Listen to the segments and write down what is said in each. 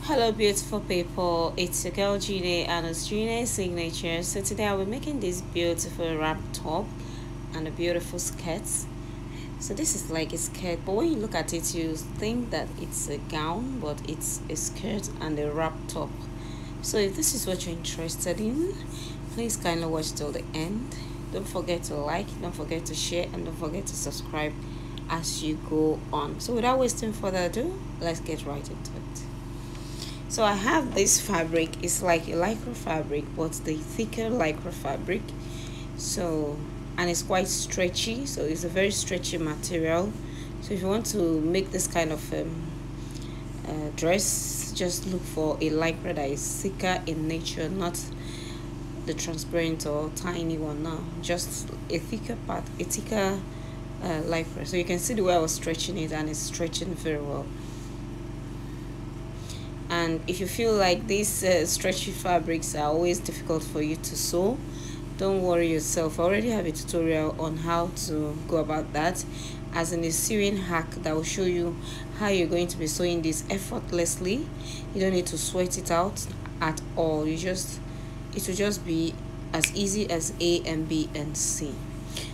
Hello beautiful people, it's your girl Gina and it's Gina Signature. So today I'll be making this beautiful wrap top and a beautiful skirt. So this is like a skirt, but when you look at it you think that it's a gown, but it's a skirt and a wrap top. So if this is what you're interested in, please kindly watch till the end. Don't forget to like, don't forget to share, and don't forget to subscribe as you go on. So without wasting further ado, let's get right into it. So I have this fabric. It's like a lycra fabric, but the thicker lycra fabric. So, and it's quite stretchy, so it's a very stretchy material. So if you want to make this kind of dress, just look for a lycra that is thicker in nature, not the transparent or tiny one. Now just a thicker part, a thicker lycra. So you can see the way I was stretching it, and it's stretching very well. And if you feel like these stretchy fabrics are always difficult for you to sew, don't worry yourself. I already have a tutorial on how to go about that, as in a sewing hack that will show you how you're going to be sewing this effortlessly. You don't need to sweat it out at all. It will just be as easy as A and B and C.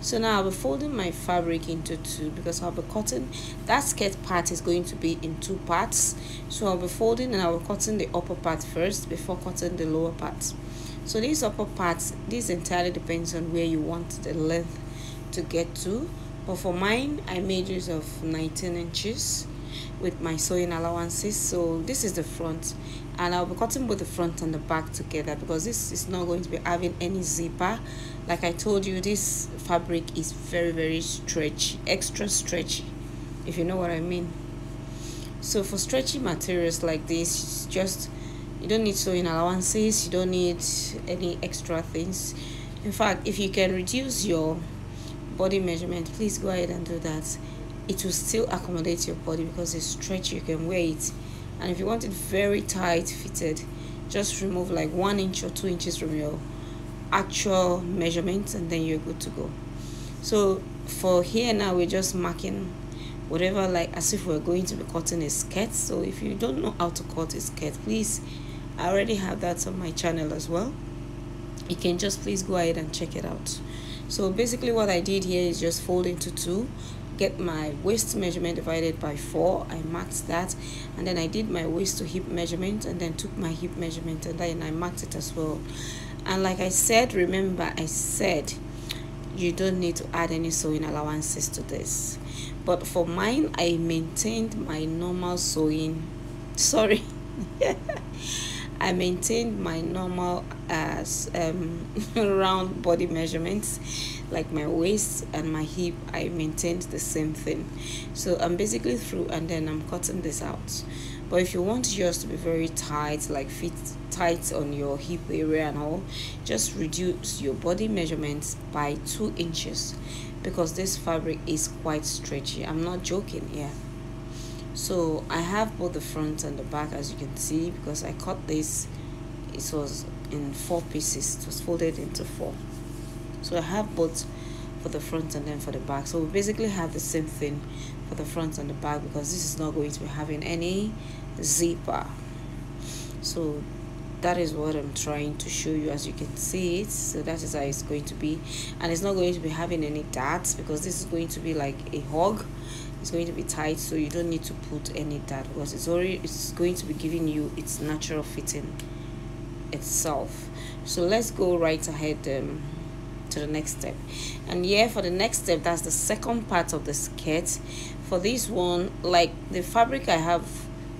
So now I'll be folding my fabric into two, because I'll be cutting that skirt part is going to be in two parts. So I'll be folding and I'll be cutting the upper part first before cutting the lower part. So these upper parts, this entirely depends on where you want the length to get to, but for mine I made use of 19 inches with my sewing allowances. So this is the front, and I'll be cutting both the front and the back together, because this is not going to be having any zipper. Like I told you, this fabric is very stretchy, extra stretchy, if you know what I mean. So for stretchy materials like this, just you don't need sewing allowances, you don't need any extra things. In fact, if you can reduce your body measurement, please go ahead and do that. It will still accommodate your body because it's stretchy, you can wear it. And if you want it very tight fitted, just remove like 1 inch or 2 inches from your actual measurements, and then you're good to go. So for here now, we're just marking whatever, like as if we're going to be cutting a skirt. So if you don't know how to cut a skirt, please, I already have that on my channel as well. You can just please go ahead and check it out. So basically what I did here is just fold into two, get my waist measurement divided by 4. I marked that, and then I did my waist to hip measurement, and then took my hip measurement, and then I marked it as well. And like I said, remember I said you don't need to add any sewing allowances to this, but for mine I maintained my normal sewing, sorry I maintained my normal as round body measurements, like my waist and my hip. I maintained the same thing. So I'm basically through, and then I'm cutting this out. But if you want yours to be very tight, like fit tight on your hip area and all, just reduce your body measurements by 2 inches, because this fabric is quite stretchy. I'm not joking here. So I have both the front and the back, as you can see, because I cut this, it was in 4 pieces, it was folded into 4. So I have both for the front and then for the back. So we basically have the same thing for the front and the back, because this is not going to be having any zipper. So that is what I'm trying to show you, as you can see it. So that is how it's going to be, and it's not going to be having any darts, because this is going to be like a hug. It's going to be tight, so you don't need to put any dart, because it's going to be giving you its natural fitting itself. So let's go right ahead to the next step. And yeah, for the next step, that's the second part of the skirt. For this one, like the fabric I have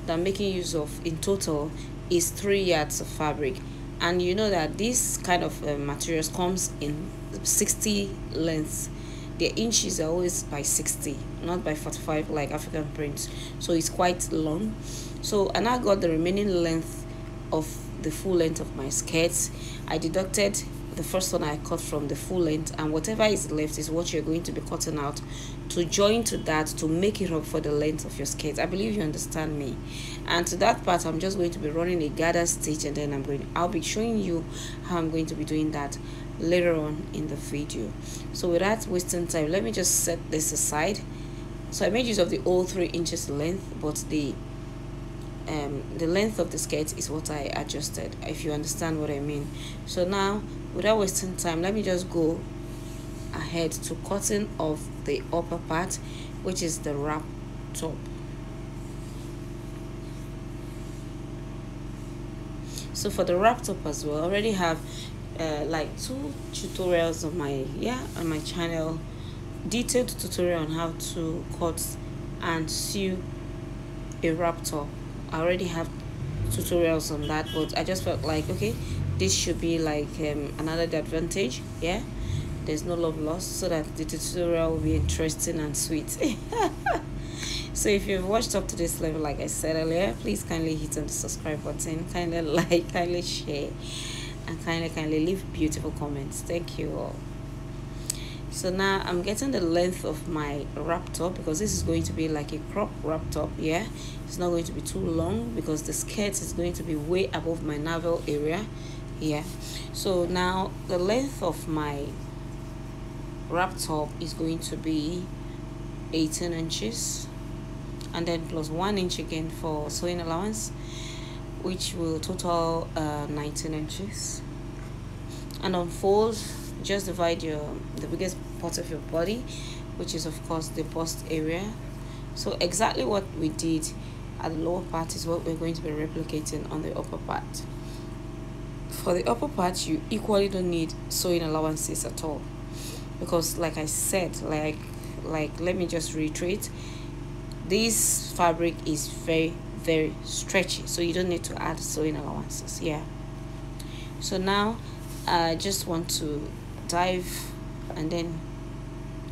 that I'm making use of in total is 3 yards of fabric, and you know that this kind of materials comes in 60 lengths. The inches are always by 60, not by 45 like African prints, so it's quite long. So, and I got the remaining length of the full length of my skirts. I deducted the first one I cut from the full length, and whatever is left is what you're going to be cutting out to join to that, to make it up for the length of your skirt. I believe you understand me. And to that part, I'm just going to be running a gather stitch, and then I'll be showing you how I'm going to be doing that later on in the video. So without wasting time, let me just set this aside. So I made use of the whole 3 inches length, but the the length of the skirt is what I adjusted, if you understand what I mean. So now, without wasting time, let me just go ahead to cutting of the upper part, which is the wrap top. So for the wrap top as well, I already have like 2 tutorials on my channel, detailed tutorial on how to cut and sew a wrap top. I already have tutorials on that, but I just felt like, okay, this should be like another advantage. Yeah, there's no love lost, so that the tutorial will be interesting and sweet. So if you've watched up to this level, like I said earlier, please kindly hit on the subscribe button, kindly like, kindly share, and kindly leave beautiful comments. Thank you all. So now I'm getting the length of my wrap top, because this is going to be like a crop wrap top. Yeah, it's not going to be too long because the skirt is going to be way above my navel area. Yeah, so now the length of my wrap top is going to be 18 inches, and then plus 1 inch again for sewing allowance, which will total 19 inches. And on fold, just divide the biggest part of your body, which is of course the bust area. So exactly what we did at the lower part is what we're going to be replicating on the upper part. For the upper part, you equally don't need sewing allowances at all, because like I said, like let me just reiterate, this fabric is very stretchy, so you don't need to add sewing allowances. Yeah, so now I just want to dive and then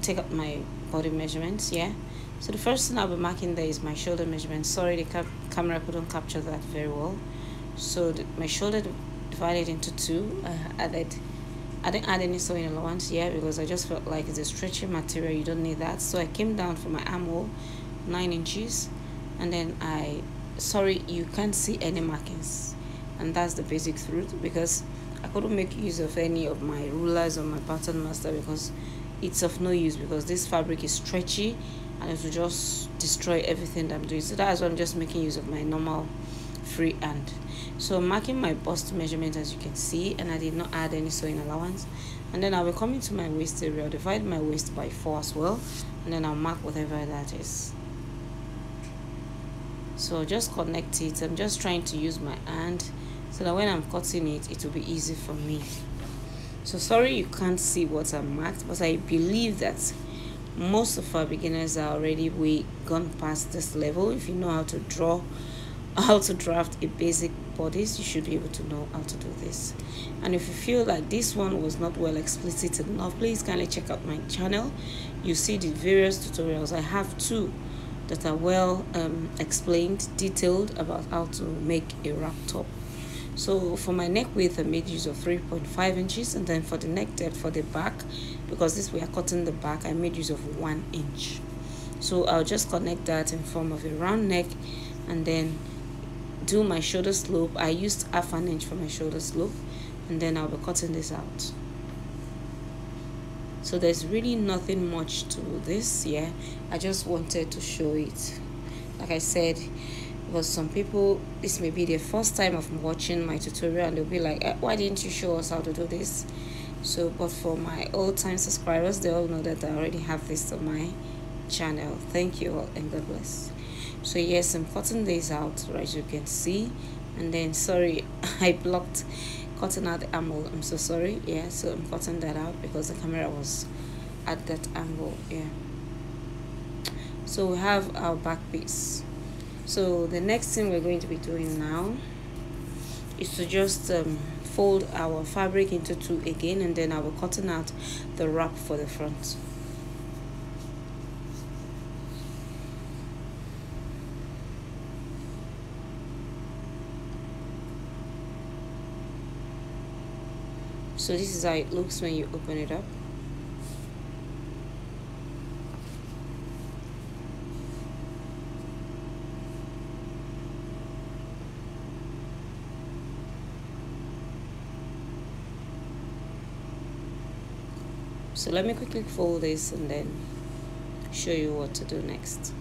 take up my body measurements. Yeah, so the first thing I'll be marking there is my shoulder measurement. Sorry, the camera couldn't capture that very well. So my shoulder divided into 2. I didn't add any sewing allowance, yeah, because I just felt like it's a stretchy material, you don't need that. So I came down for my armhole 9 inches, and then sorry, you can't see any markings, and that's the basic truth, because I couldn't make use of any of my rulers or my pattern master, because it's of no use, because this fabric is stretchy and it will just destroy everything that I'm doing. So that's why I'm just making use of my normal free hand. So I'm marking my bust measurement, as you can see, and I did not add any sewing allowance. And then I'll be coming to my waist area. I'll divide my waist by 4 as well, and then I'll mark whatever that is. So just connect it. I'm just trying to use my hand so that when I'm cutting it, it will be easy for me. So sorry you can't see what I marked, but I believe that most of our beginners are already gone past this level. If you know how to draft a basic bodice, you should be able to know how to do this. And if you feel like this one was not well explicit enough, please kindly check out my channel. You see the various tutorials. I have 2 that are well explained, detailed about how to make a wrap top. So for my neck width, I made use of 3.5 inches, and then for the neck depth for the back, because this we are cutting the back, I made use of 1 inch. So I'll just connect that in form of a round neck, and then do my shoulder slope. I used 1/2 inch for my shoulder slope, and then I'll be cutting this out. So there's really nothing much to this. Yeah, I just wanted to show it. Like I said, because some people, this may be their first time of watching my tutorial, and they'll be like, why didn't you show us how to do this? So but for my old-time subscribers, they all know that I already have this on my channel. Thank you all, and God bless. So yes, I'm cutting this out, right, as you can see. And then sorry, I blocked cutting out the armhole. I'm so sorry. Yeah, so I'm cutting that out because the camera was at that angle. Yeah, so we have our back piece. So the next thing we're going to be doing now is to just fold our fabric into 2 again, and then I will cutting out the wrap for the front. So this is how it looks when you open it up. So let me quickly fold this and then show you what to do next.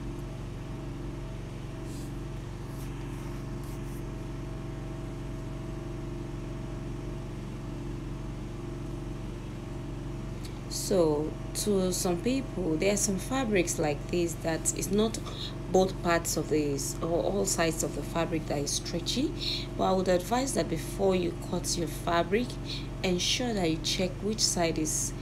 So to some people, there are some fabrics like this that is not both parts of this or all sides of the fabric that is stretchy, but I would advise that before you cut your fabric, ensure that you check which side is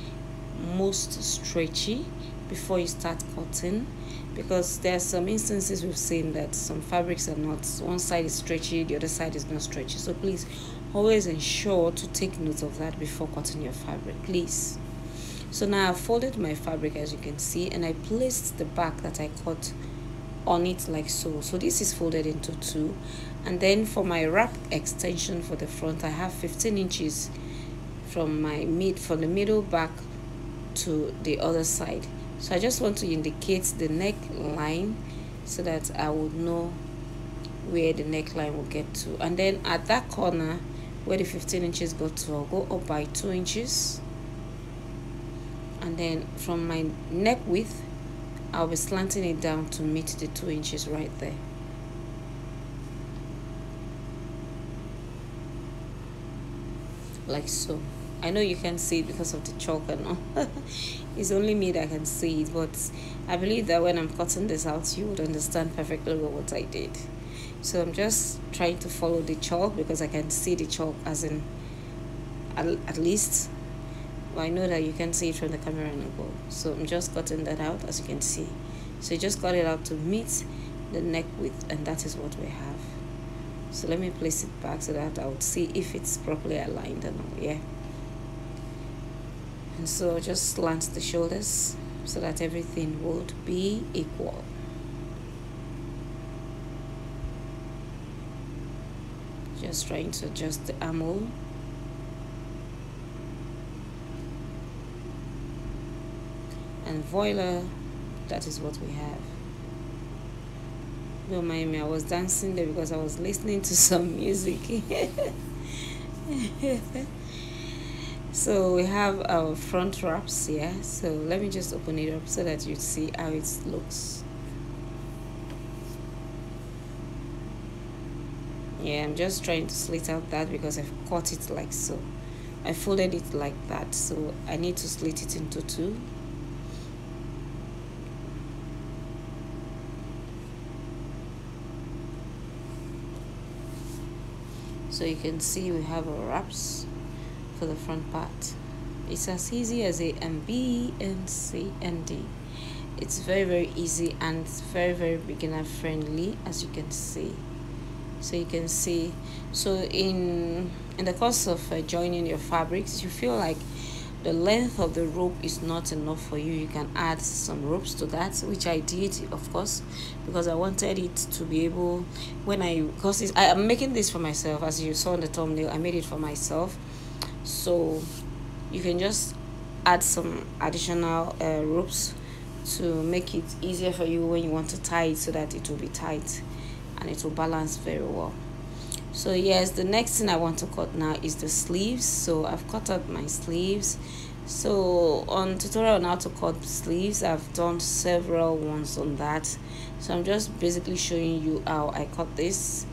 most stretchy before you start cutting, because there are some instances we've seen that some fabrics are not, one side is stretchy, the other side is not stretchy. So please always ensure to take note of that before cutting your fabric, please. So now I've folded my fabric, as you can see, and I placed the back that I cut on it like so. So this is folded into two, and then for my wrap extension for the front, I have 15 inches from the middle back to the other side. So I just want to indicate the neckline so that I would know where the neckline will get to, and then at that corner where the 15 inches got to, I'll go up by 2 inches, and then from my neck width I'll be slanting it down to meet the 2 inches right there. Like so. I know you can see it because of the chalk and all. It's only me that can see it, but I believe that when I'm cutting this out, you would understand perfectly well what I did. So I'm just trying to follow the chalk because I can see the chalk, as in at least. Well, I know that you can see it from the camera angle. So I'm just cutting that out, as you can see. So you just cut it out to meet the neck width, and that is what we have. So let me place it back so that I would see if it's properly aligned or not. Yeah. And so just slant the shoulders so that everything would be equal. Just trying to adjust the armhole. And voila, that is what we have. Don't mind me, I was dancing there because I was listening to some music. So we have our front wraps here. So let me just open it up so that you see how it looks. Yeah, I'm just trying to slit out that because I've cut it like so. I folded it like that, so I need to slit it into two. So you can see we have our wraps for the front part. It's as easy as A and B and C and D. It's very easy, and it's very beginner friendly, as you can see. So you can see, so in the course of joining your fabrics, you feel like the length of the rope is not enough for you, you can add some ropes to that, which I did, of course, because I wanted it to be able, because I'm making this for myself. As you saw in the thumbnail, I made it for myself. So you can just add some additional ropes to make it easier for you when you want to tie it, so that it will be tight and it will balance very well. So yes, the next thing I want to cut now is the sleeves. So I've cut out my sleeves. So on tutorial on how to cut sleeves, I've done several ones on that. So I'm just basically showing you how I cut this,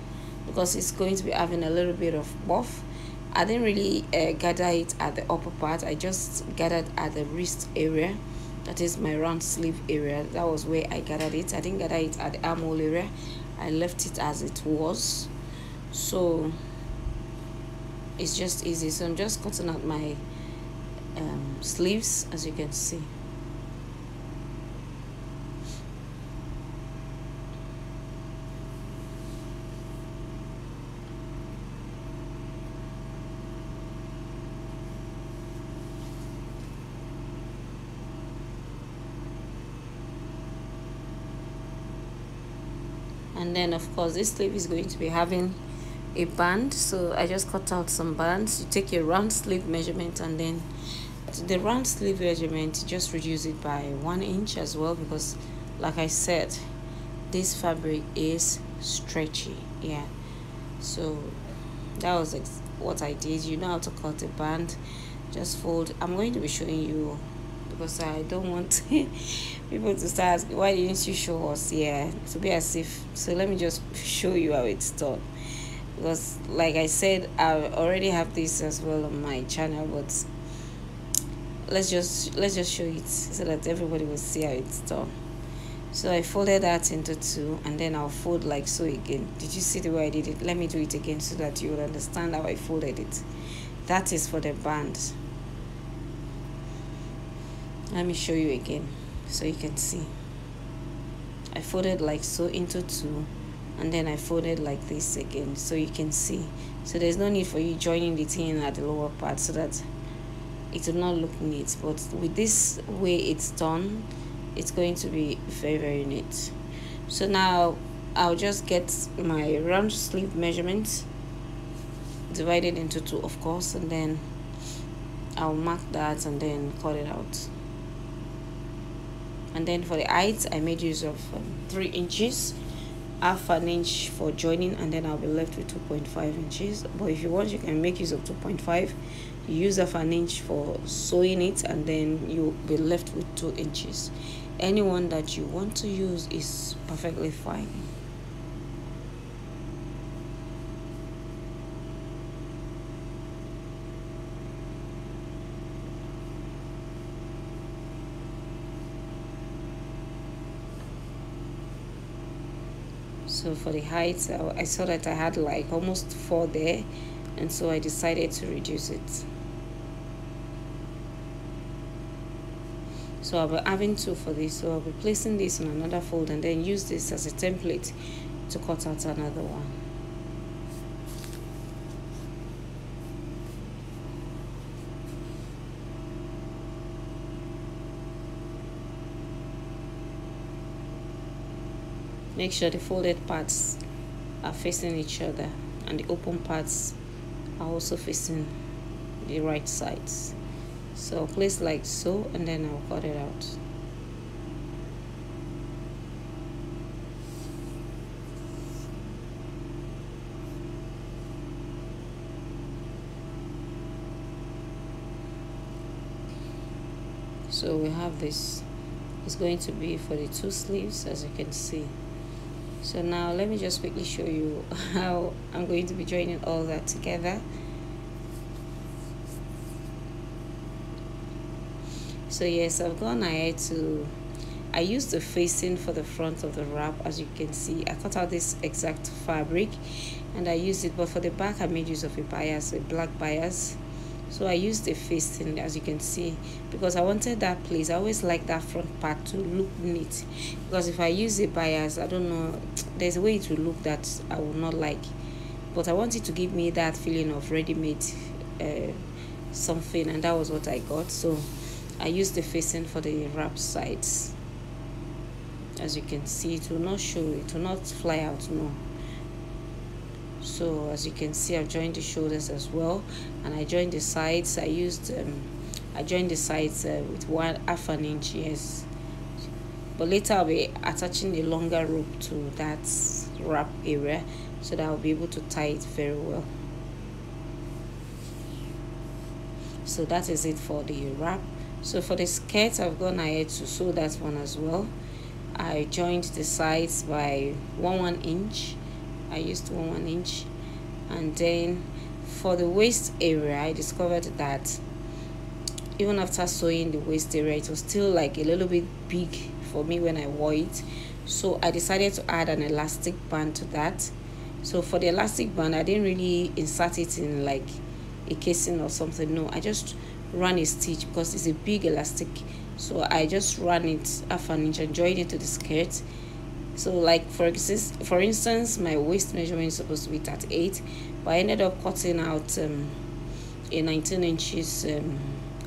because it's going to be having a little bit of buff. I didn't really gather it at the upper part. I just gathered at the wrist area. That is my round sleeve area. That was where I gathered it. I didn't gather it at the armhole area. I left it as it was. So it's just easy. So I'm just cutting out my sleeves, as you can see. And then of course this sleeve is going to be having a band, so I just cut out some bands. You take your round sleeve measurement, and then the round sleeve measurement, just reduce it by 1 inch as well, because like I said, this fabric is stretchy. Yeah, so that was what I did. You know how to cut a band. Just fold. I'm going to be showing you, because I don't want people to start asking, why didn't you show us? Yeah, to be as if, so let me just show you how it's done, because like I said, I already have this as well on my channel, but let's just show it so that everybody will see how it's done. So I folded that into two, and then I'll fold like so again. Did you see the way I did it? Let me do it again so that you will understand how I folded it. That is for the band. Let me show you again so you can see. I folded like so into two, and then I folded like this again so you can see. So there's no need for you joining the thing at the lower part so that it will not look neat, but with this way it's done, it's going to be very neat. So now I'll just get my round sleeve measurement, divided into two of course, and then I'll mark that and then cut it out. And then for the height, I made use of 3 inches, half an inch for joining, and then I'll be left with 2.5 inches. But if you want, you can make use of 2.5. You use half an inch for sewing it, and then you'll be left with 2 inches. Any one that you want to use is perfectly fine. So for the height, I saw that I had like almost 4 there, and so I decided to reduce it. So I'll be having 2 for this, so I'll be placing this in another fold and then use this as a template to cut out another one. Make sure the folded parts are facing each other and the open parts are also facing the right sides. So I'll place like so, and then I'll cut it out. So we have this. It's going to be for the 2 sleeves, as you can see. So now let me just quickly show you how I'm going to be joining all that together. So yes, I've gone ahead to, I used the facing for the front of the wrap. As you can see, I cut out this exact fabric and I used it, but for the back I made use of a bias, a black bias. So I used the facing, as you can see, because I wanted that place. I always like that front part to look neat, because if I use a bias, I don't know, there's a way it will look that I will not like, but I wanted to give me that feeling of ready-made something, and that was what I got. So I used the facing for the wrap sides. As you can see, it will not show, it will not fly out, no. So as you can see, I've joined the shoulders as well, and I joined the sides. I joined the sides with 1/2 an inch, yes, but later I'll be attaching a longer rope to that wrap area so that I'll be able to tie it very well. So that is it for the wrap. So for the skirt, I've gone ahead to sew that one as well. I joined the sides by 1 inch. I used 1 inch, and then for the waist area, I discovered that even after sewing the waist area, it was still like a little bit big for me when I wore it. So I decided to add an elastic band to that. So for the elastic band, I didn't really insert it in like a casing or something. No, I just ran a stitch because it's a big elastic. So I just ran it 1/2 an inch and joined it to the skirt. So like for instance, my waist measurement is supposed to be 38, but I ended up cutting out a 19 inches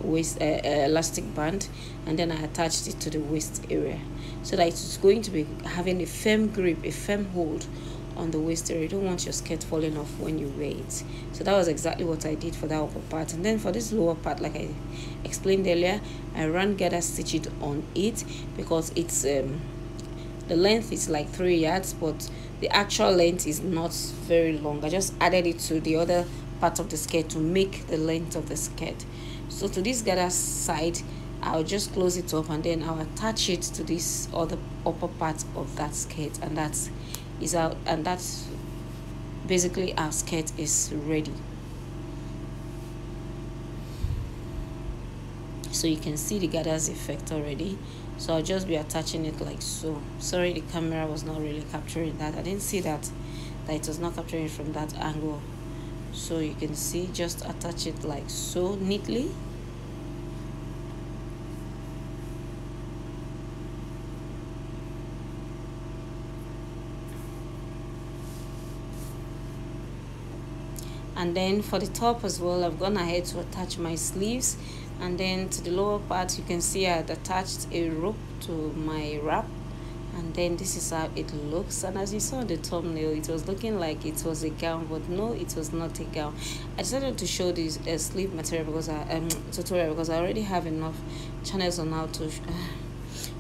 waist elastic band, and then I attached it to the waist area so that it's going to be having a firm grip, a firm hold on the waist area. You don't want your skirt falling off when you wear it. So that was exactly what I did for that upper part. And then for this lower part, like I explained earlier, I ran gather stitched on it because it's the length is like 3 yards, but the actual length is not very long. I just added it to the other part of the skirt to make the length of the skirt. So to this gather side, I'll just close it up and then I'll attach it to this other upper part of that skirt, and that's basically our skirt is ready. So you can see the gathers effect already. So I'll just be attaching it like so. Sorry, the camera was not really capturing that. I didn't see that it was not capturing from that angle. So you can see, just attach it like so neatly. And then for the top as well, I've gone ahead to attach my sleeves, and then to the lower part you can see I had attached a rope to my wrap, and then this is how it looks. And as you saw in the thumbnail, it was looking like it was a gown, but no, it was not a gown. I decided to show this sleeve material because tutorial, because I already have enough channels on how to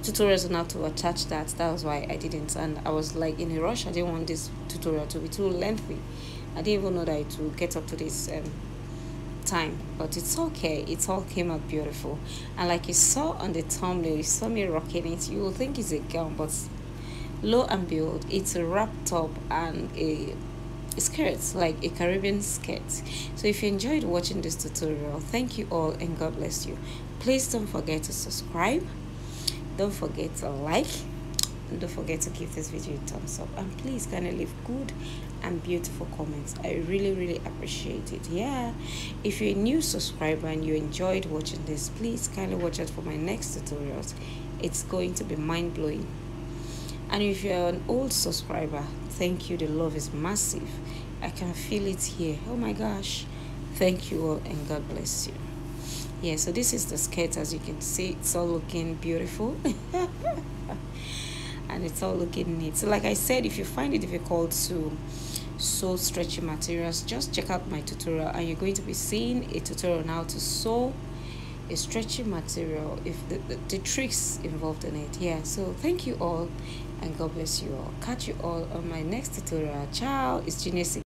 tutorials on how to attach that. That was why I didn't, and I was like in a rush. I didn't want this tutorial to be too lengthy. I didn't even know that it would get up to this time, but it's okay. It all came out beautiful, and like you saw on the thumbnail, you saw me rocking it, you will think it's a gown, but lo and behold, it's a wrap top and a skirt, like a Caribbean skirt. So if you enjoyed watching this tutorial, thank you all and God bless you. Please don't forget to subscribe, don't forget to like, and don't forget to give this video a thumbs up, and please kindly leave good and beautiful comments. I really appreciate it. Yeah, if you're a new subscriber and you enjoyed watching this, please kindly watch out for my next tutorials. It's going to be mind-blowing. And if you're an old subscriber, thank you. The love is massive. I can feel it here. Oh my gosh, thank you all and God bless you. Yeah, so this is the skirt. As you can see, it's all looking beautiful. And it's all looking neat. So like I said, if you find it difficult to sew stretchy materials, just check out my tutorial, and you're going to be seeing a tutorial on how to sew a stretchy material, if the tricks involved in it. Yeah, so thank you all and God bless you all. Catch you all on my next tutorial. Ciao, it's Genius.